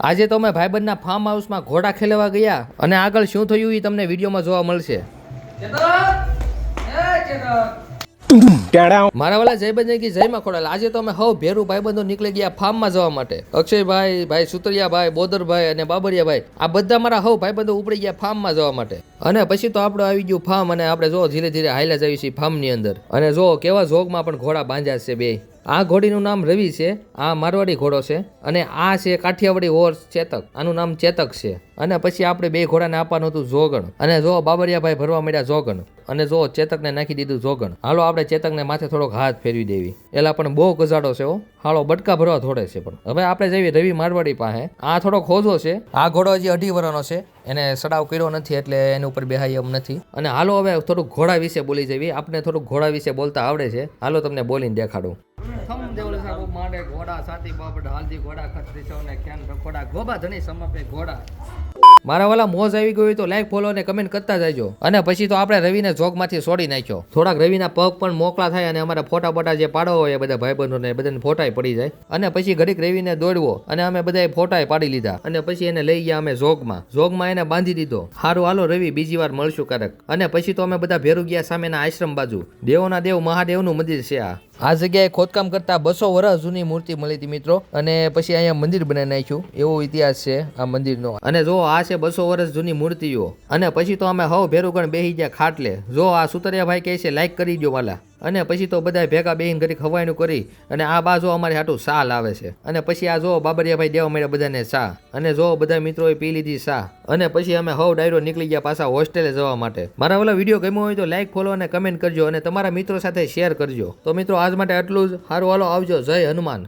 આજે તો અમે ભાઈબંધના ફાર્મ હાઉસમાં ઘોડા ખેલવા ગયા અને આગળ શું થયું એ તમને વિડીયોમાં જોવા મળશે. મારા વાલા જયબંધ કી જયમાં ખોડાલ. આજે તો અમે હવ ભેરું ભાઈબંધો નીકળી ગયા ફાર્મમાં જવા માટે. અક્ષયભાઈ, ભાઈ સુતરિયાભાઈ, બોદરભાઈ અને બાબરિયાભાઈ, આ બધા મારા હવ ભાઈબંધો ઉપડી ગયા ફાર્મમાં જવા માટે. અને પછી તો આપણે આવી ગયું ફાર્મ અને આપણે જો ધીરે ધીરે હાલ્યા જઈએ છીએ ફાર્મની અંદર. અને જો કેવા જોગમાં પણ ઘોડા બાંધ્યા છે બે. આ ઘોડીનું નામ રવિ છે, આ મારવાડી ઘોડો છે, અને આ છે કાઠિયાવાડી હોર્સ ચેતક, આનું નામ ચેતક છે. અને પછી આપણે બે ઘોડાને આપવાનું હતું જોગણ. અને જો બાબરિયાભાઈ ભરવા મળ્યા જોગણ, અને જો ચેતકને નાખી દીધું જોગણ. હાલો આપણે ચેતકને માથે થોડોક હાથ ફેરવી દેવી. એલા પણ બહુ ગજાડો છે હો, હાલો બટકા ભરવા થોડે છે. પણ હવે આપણે જઈએ રવિ મારવાડી પાસે. આ થોડોક હોજો છે, આ ઘોડો હજી 2.5 વર્ષનો છે, એને સડાવ કર્યો નથી એટલે એની ઉપર બેહાય એમ નથી. અને હાલો હવે થોડુંક ઘોડા વિશે બોલી જવી. આપણે થોડુંક ઘોડા વિશે બોલતા આવડે છે, હાલો તમને બોલીને દેખાડું. મારા વાલા મોજ આવી ગઈ તો લાઈક ફોલો અને કમેન્ટ કરતા જાયજો. અને પછી તો આપણે રવિને જોગમાંથી છોડી નાખ્યો. થોડાક રવિના પગ પણ મોકળા થાય અને અમારા ફોટા બોટા જે પાડો હોય એ બધા ભાઈબંધોને બધાને ફોટાય પડી જાય. અને પછી ઘડીક રવિને દોડવો અને અમે બધાએ ફોટાય પાડી લીધા. અને પછી એને લઈ ગયા અમે જોગમાં એને બાંધી દીધો. હારું હાલો રવિ, બીજી વાર મળશું ક્યારેક. અને પછી તો અમે બધા ભેરું ગયા સામેના આશ્રમ બાજુ. દેવોના દેવ મહાદેવનું મંદિર છે આ જગ્યાએ ખોદકામ કરતા 200 વર્ષ જૂની મૂર્તિ મળી હતી મિત્રો. અને પછી અહીંયા મંદિર બનાવી નાખ્યું, એવો ઇતિહાસ છે આ મંદિરનો. અને જો આ છે 200 વર્ષ જૂની મૂર્તિઓ. અને પછી તો અમે હવ ભેરુગણ બેહી ગયા ખાટલે. જો આ સુતરિયાભાઈ કહે છે લાઈક કરી દો વાલા. અને પછી તો બધા ભેગા બેહીને ઘડી ખવાયનું કરી. અને આ બાજુ અમારી હાટું સા લાવે છે. અને પછી આ જો બાબરિયાભાઈ દેવા મળ્યા બધાને સા. અને જો બધા મિત્રોએ પી લીધી સા. અને પછી અમે હવ ડાયરો નીકળી ગયા પાછા હોસ્ટેલે જવા માટે. મારા વાલા વિડીયો ગમ્યો હોય તો લાઈક ફોલો અને કમેન્ટ કરજો અને તમારા મિત્રો સાથે શેર કરજો. તો મિત્રો આજ માટે આટલું જ. સારું હાલો આવજો. જય હનુમાન.